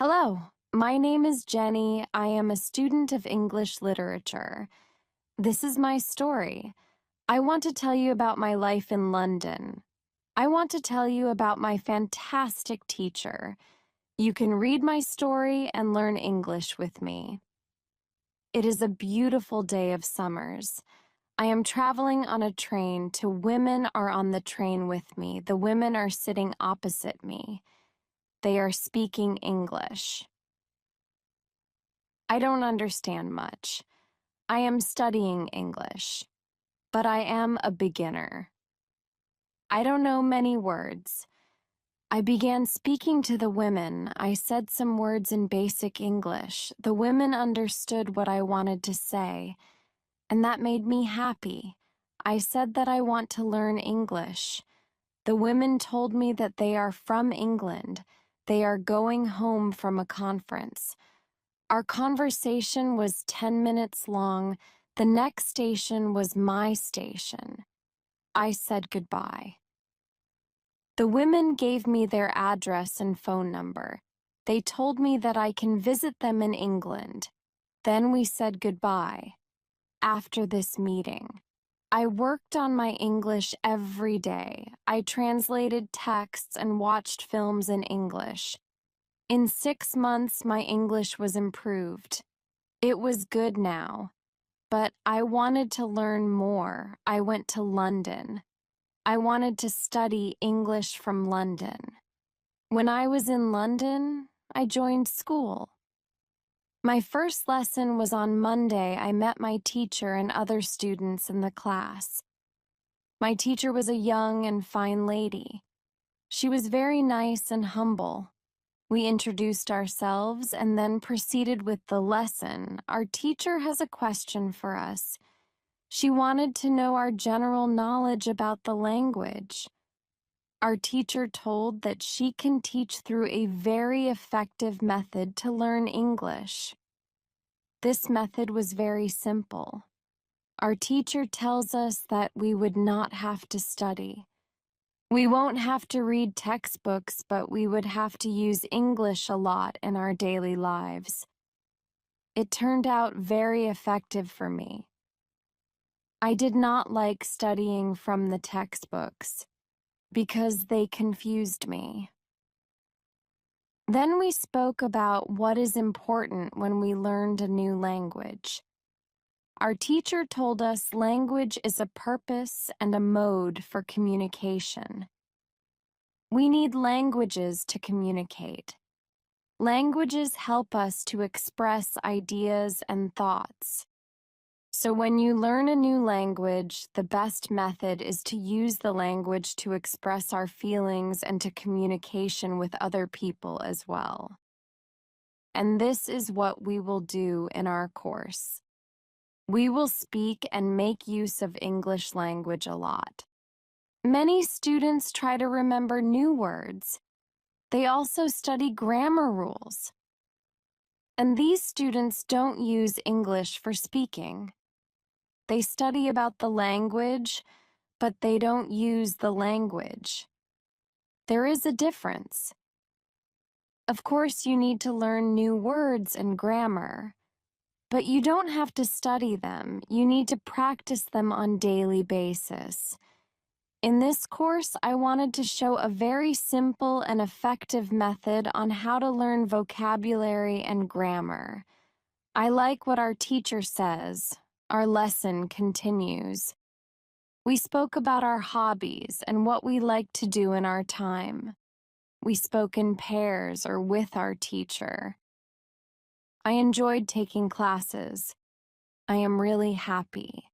Hello, my name is Jenny. I am a student of English literature. This is my story. I want to tell you about my life in London. I want to tell you about my fantastic teacher. You can read my story and learn English with me. It is a beautiful day of summers. I am traveling on a train to women are on the train with me. The women are sitting opposite me. They are speaking English. I don't understand much. I am studying English, but I am a beginner. I don't know many words. I began speaking to the women. I said some words in basic English. The women understood what I wanted to say, and that made me happy. I said that I want to learn English. The women told me that they are from England. They are going home from a conference. Our conversation was 10 minutes long. The next station was my station. I said goodbye. The women gave me their address and phone number. They told me that I can visit them in England. Then we said goodbye. After this meeting, I worked on my English every day. I translated texts and watched films in English. In 6 months, my English was improved. It was good now, but I wanted to learn more. I went to London. I wanted to study English from London. When I was in London, I joined school. My first lesson was on Monday. I met my teacher and other students in the class. My teacher was a young and fine lady. She was very nice and humble. We introduced ourselves and then proceeded with the lesson. Our teacher has a question for us. She wanted to know our general knowledge about the language. Our teacher told that she can teach through a very effective method to learn English. This method was very simple. Our teacher tells us that we would not have to study. We won't have to read textbooks, but we would have to use English a lot in our daily lives. It turned out very effective for me. I did not like studying from the textbooks because they confused me. Then we spoke about what is important when we learned a new language. Our teacher told us language is a purpose and a mode for communication. We need languages to communicate. Languages help us to express ideas and thoughts. So when you learn a new language, the best method is to use the language to express our feelings and to communication with other people as well. And this is what we will do in our course. We will speak and make use of English language a lot. Many students try to remember new words. They also study grammar rules. And these students don't use English for speaking. They study about the language, but they don't use the language. There is a difference. Of course, you need to learn new words and grammar. But you don't have to study them. You need to practice them on a daily basis. In this course, I wanted to show a very simple and effective method on how to learn vocabulary and grammar. I like what our teacher says. Our lesson continues. We spoke about our hobbies and what we like to do in our time. We spoke in pairs or with our teacher. I enjoyed taking classes. I am really happy.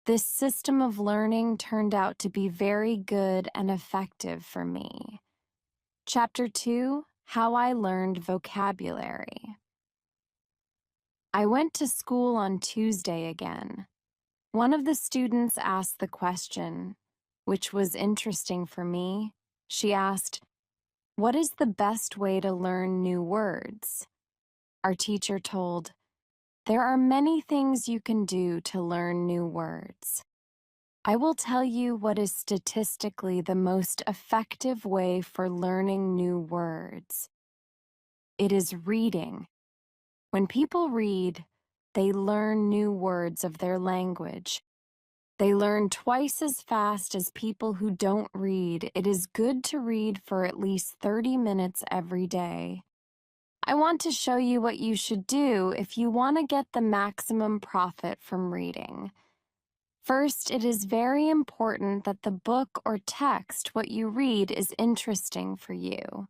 This system of learning turned out to be very good and effective for me. Chapter 2, How I Learned Vocabulary. I went to school on Tuesday again. One of the students asked the question, which was interesting for me. She asked, "What is the best way to learn new words?" Our teacher told, "There are many things you can do to learn new words. I will tell you what is statistically the most effective way for learning new words. It is reading. When people read, they learn new words of their language. They learn twice as fast as people who don't read. It is good to read for at least 30 minutes every day. I want to show you what you should do if you want to get the maximum profit from reading. First, it is very important that the book or text what you read is interesting for you.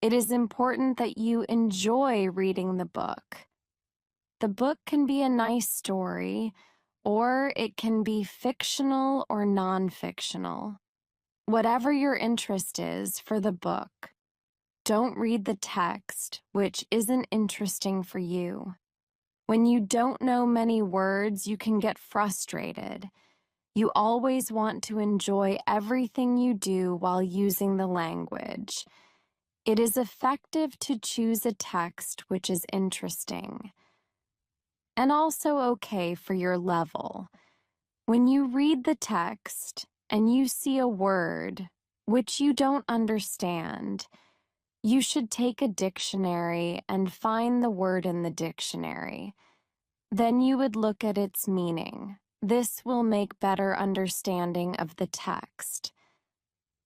It is important that you enjoy reading the book. The book can be a nice story, or it can be fictional or non-fictional. Whatever your interest is for the book, don't read the text, which isn't interesting for you. When you don't know many words, you can get frustrated. You always want to enjoy everything you do while using the language. It is effective to choose a text which is interesting and also okay for your level. When you read the text and you see a word which you don't understand, you should take a dictionary and find the word in the dictionary. Then you would look at its meaning. This will make better understanding of the text,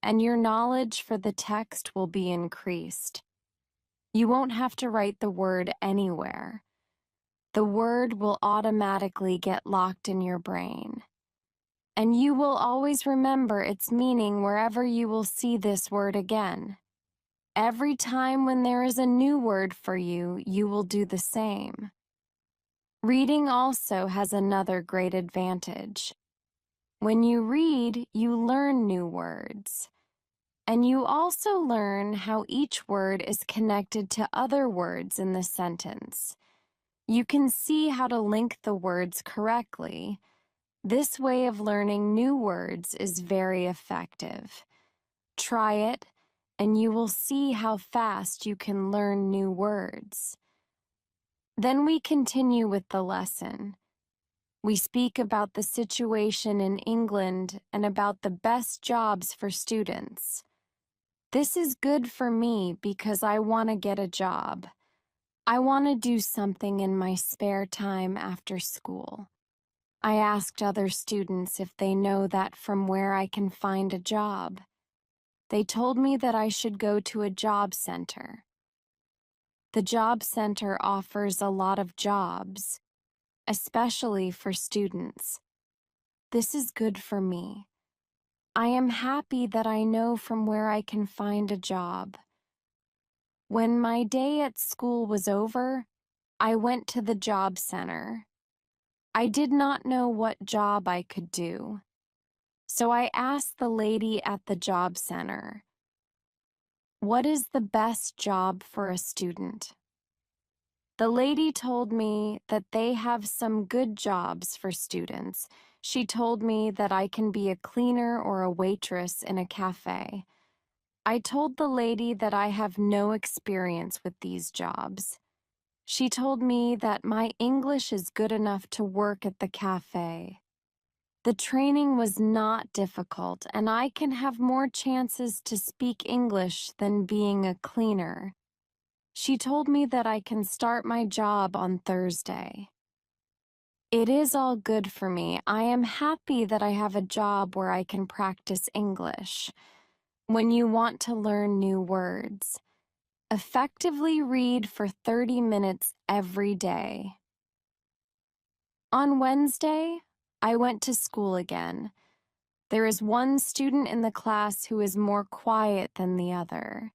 and your knowledge for the text will be increased. You won't have to write the word anywhere. The word will automatically get locked in your brain, and you will always remember its meaning wherever you will see this word again. Every time when there is a new word for you, you will do the same. Reading also has another great advantage. When you read, you learn new words. And you also learn how each word is connected to other words in the sentence. You can see how to link the words correctly. This way of learning new words is very effective. Try it, and you will see how fast you can learn new words. Then we continue with the lesson. We speak about the situation in England and about the best jobs for students. This is good for me because I want to get a job. I want to do something in my spare time after school. I asked other students if they know that from where I can find a job. They told me that I should go to a job center. The job center offers a lot of jobs, especially for students. This is good for me. I am happy that I know from where I can find a job. When my day at school was over, I went to the job center. I did not know what job I could do, so I asked the lady at the job center, "What is the best job for a student?" The lady told me that they have some good jobs for students. She told me that I can be a cleaner or a waitress in a cafe. I told the lady that I have no experience with these jobs. She told me that my English is good enough to work at the cafe. The training was not difficult, and I can have more chances to speak English than being a cleaner. She told me that I can start my job on Thursday. It is all good for me. I am happy that I have a job where I can practice English. When you want to learn new words, effectively read for 30 minutes every day. On Wednesday, I went to school again. There is one student in the class who is more quiet than the other.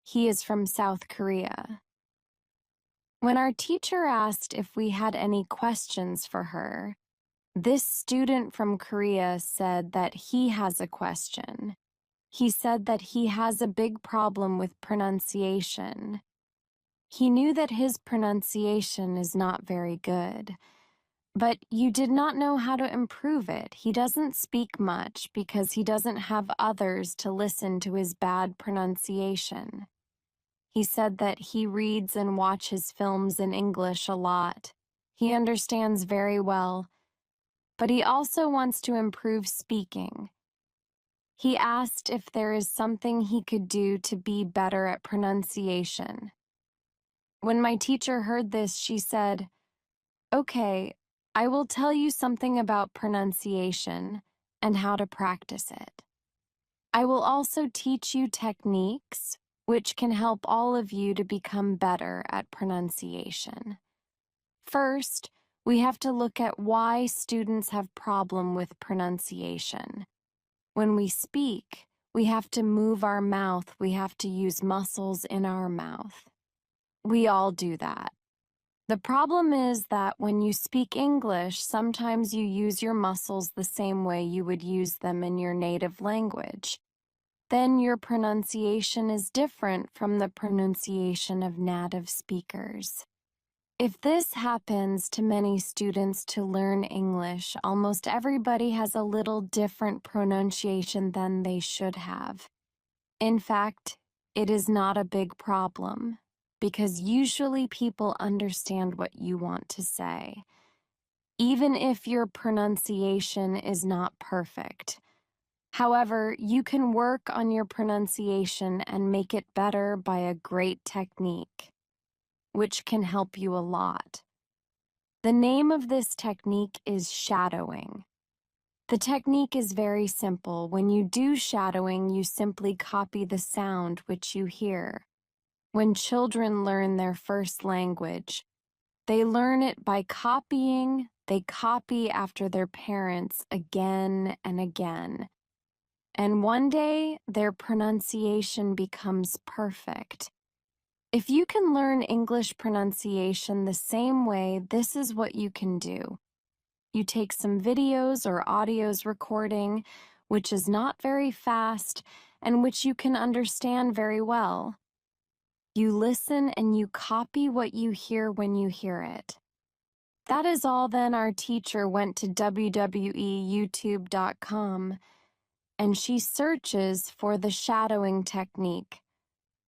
He is from South Korea. When our teacher asked if we had any questions for her, this student from Korea said that he has a question. He said that he has a big problem with pronunciation. He knew that his pronunciation is not very good, but you did not know how to improve it. He doesn't speak much because he doesn't have others to listen to his bad pronunciation. He said that he reads and watches films in English a lot. He understands very well, but he also wants to improve speaking. He asked if there is something he could do to be better at pronunciation. When my teacher heard this, she said, "Okay, I will tell you something about pronunciation and how to practice it. I will also teach you techniques which can help all of you to become better at pronunciation. First, we have to look at why students have problem with pronunciation. When we speak, we have to move our mouth. We have to use muscles in our mouth. We all do that. The problem is that when you speak English, sometimes you use your muscles the same way you would use them in your native language. Then your pronunciation is different from the pronunciation of native speakers. If this happens to many students to learn English, almost everybody has a little different pronunciation than they should have. In fact, it is not a big problem, because usually people understand what you want to say, even if your pronunciation is not perfect. However, you can work on your pronunciation and make it better by a great technique, which can help you a lot. The name of this technique is shadowing. The technique is very simple. When you do shadowing, you simply copy the sound which you hear. When children learn their first language, they learn it by copying. They copy after their parents again and again. And one day, their pronunciation becomes perfect. If you can learn English pronunciation the same way, this is what you can do. You take some videos or audios recording, which is not very fast and which you can understand very well. You listen and you copy what you hear when you hear it. That is all. Then our teacher went to www.youtube.com and she searches for the shadowing technique.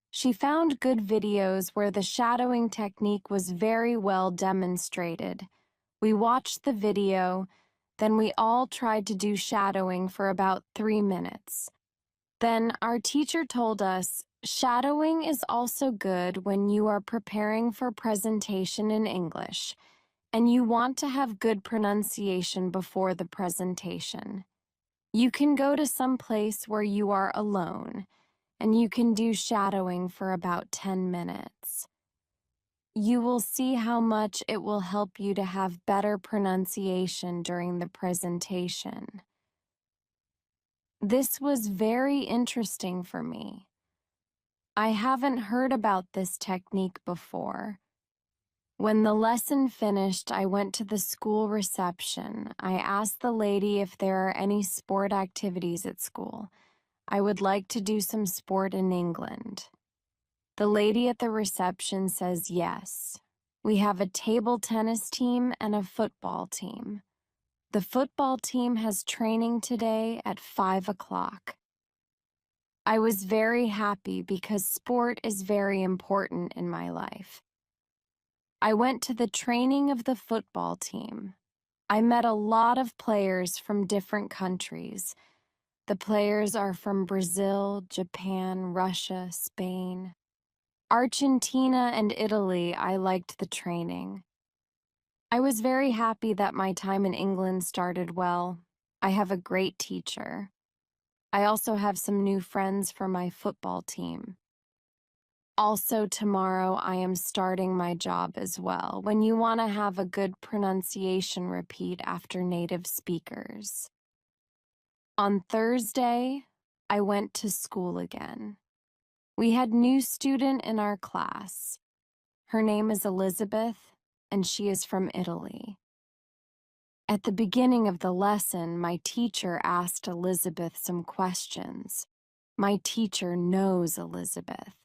She found good videos where the shadowing technique was very well demonstrated. We watched the video, then we all tried to do shadowing for about 3 minutes. Then our teacher told us, shadowing is also good when you are preparing for presentation in English, and you want to have good pronunciation before the presentation. You can go to some place where you are alone, and you can do shadowing for about 10 minutes. You will see how much it will help you to have better pronunciation during the presentation. This was very interesting for me. I haven't heard about this technique before. When the lesson finished, I went to the school reception. I asked the lady if there are any sport activities at school. I would like to do some sport in England. The lady at the reception says yes. We have a table tennis team and a football team. The football team has training today at 5 o'clock. I was very happy because sport is very important in my life. I went to the training of the football team. I met a lot of players from different countries. The players are from Brazil, Japan, Russia, Spain, Argentina, and Italy. I liked the training. I was very happy that my time in England started well. I have a great teacher. I also have some new friends for my football team. Also, tomorrow I am starting my job as well, when you want to have a good pronunciation repeat after native speakers. On Thursday, I went to school again. We had a new student in our class. Her name is Elizabeth, and she is from Italy. At the beginning of the lesson, my teacher asked Elizabeth some questions. My teacher knows Elizabeth.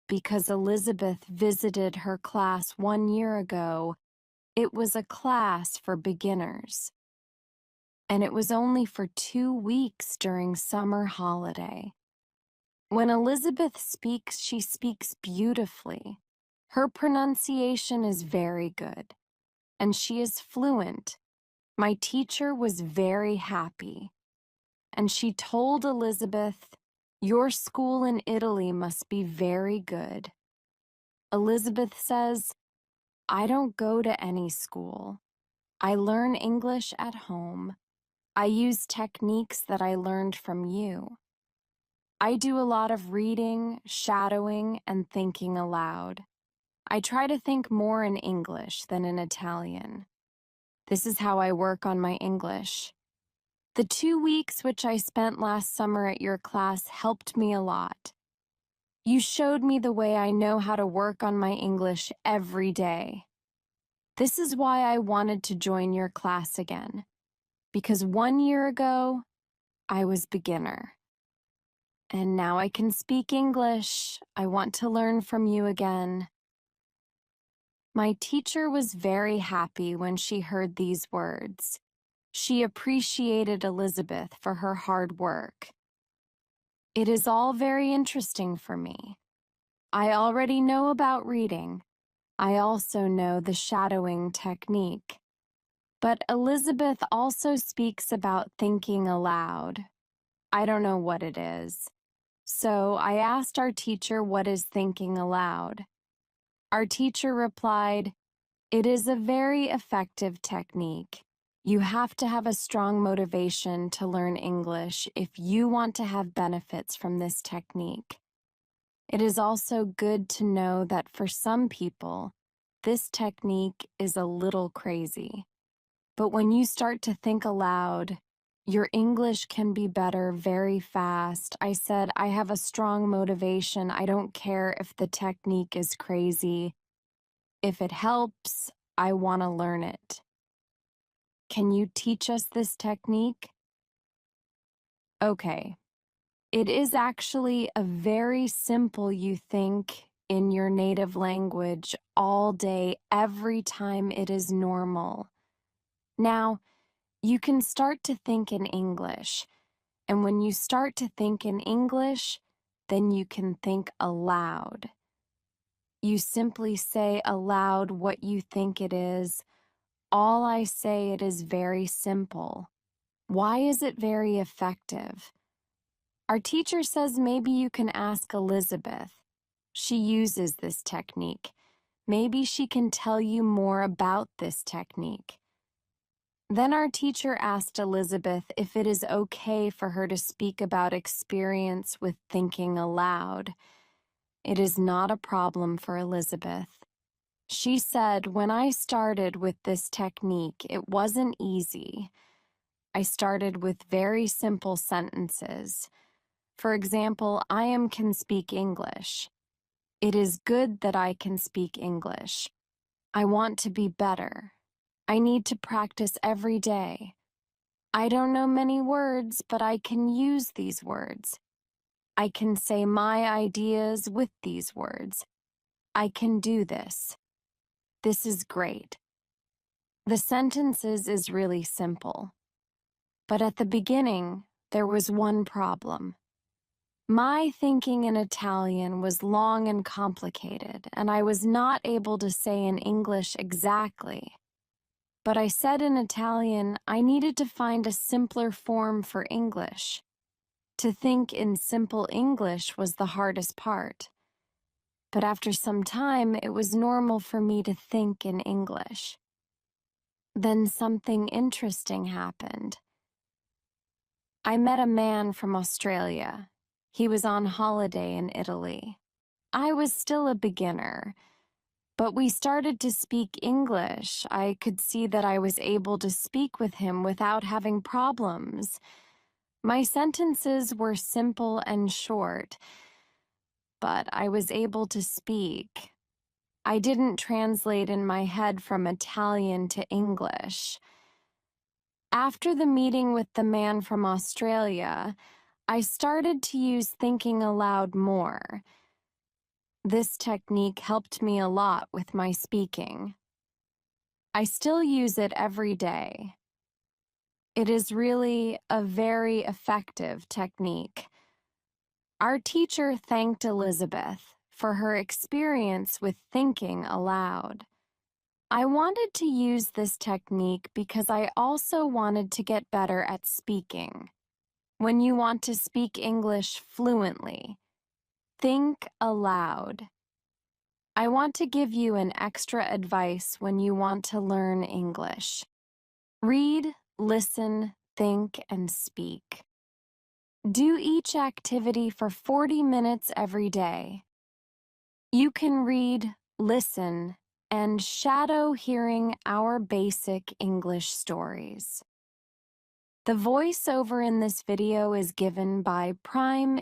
Because Elizabeth visited her class 1 year ago, it was a class for beginners. And it was only for 2 weeks during summer holiday. When Elizabeth speaks, she speaks beautifully. Her pronunciation is very good, and she is fluent. My teacher was very happy, and she told Elizabeth, "Your school in Italy must be very good." Elizabeth says, I don't go to any school. I learn English at home. I use techniques that I learned from you. I do a lot of reading, shadowing, and thinking aloud. I try to think more in English than in Italian. This is how I work on my English. The 2 weeks which I spent last summer at your class helped me a lot. You showed me the way I know how to work on my English every day. This is why I wanted to join your class again, because 1 year ago, I was beginner. And now I can speak English. I want to learn from you again. My teacher was very happy when she heard these words. She appreciated Elizabeth for her hard work. It is all very interesting for me. I already know about reading. I also know the shadowing technique. But Elizabeth also speaks about thinking aloud. I don't know what it is. So I asked our teacher what is thinking aloud. Our teacher replied, it is a very effective technique. You have to have a strong motivation to learn English if you want to have benefits from this technique. It is also good to know that for some people, this technique is a little crazy. But when you start to think aloud, your English can be better very fast. I said, I have a strong motivation. I don't care if the technique is crazy. If it helps, I want to learn it. Can you teach us this technique? Okay. It is actually a very simple you think in your native language all day, every time it is normal. Now, you can start to think in English, and when you start to think in English, then you can think aloud. You simply say aloud what you think it is. All I say, it is very simple. Why is it very effective? Our teacher says maybe you can ask Elizabeth. She uses this technique. Maybe she can tell you more about this technique. Then our teacher asked Elizabeth if it is okay for her to speak about experience with thinking aloud. It is not a problem for Elizabeth. She said, when I started with this technique, it wasn't easy. I started with very simple sentences. For example, can speak English. It is good that I can speak English. I want to be better. I need to practice every day. I don't know many words, but I can use these words. I can say my ideas with these words. I can do this. This is great. The sentences is really simple. But at the beginning, there was one problem. My thinking in Italian was long and complicated, and I was not able to say in English exactly. But I said in Italian, I needed to find a simpler form for English. To think in simple English was the hardest part. But after some time, it was normal for me to think in English. Then something interesting happened. I met a man from Australia. He was on holiday in Italy. I was still a beginner, but we started to speak English. I could see that I was able to speak with him without having problems. My sentences were simple and short, but I was able to speak. I didn't translate in my head from Italian to English. After the meeting with the man from Australia, I started to use thinking aloud more. This technique helped me a lot with my speaking. I still use it every day. It is really a very effective technique. Our teacher thanked Elizabeth for her experience with thinking aloud. I wanted to use this technique because I also wanted to get better at speaking. When you want to speak English fluently, think aloud. I want to give you an extra advice when you want to learn English. Read, listen, think, and speak. Do each activity for 40 minutes every day. You can read, listen, and shadow hearing our basic English stories. The voiceover in this video is given by Prime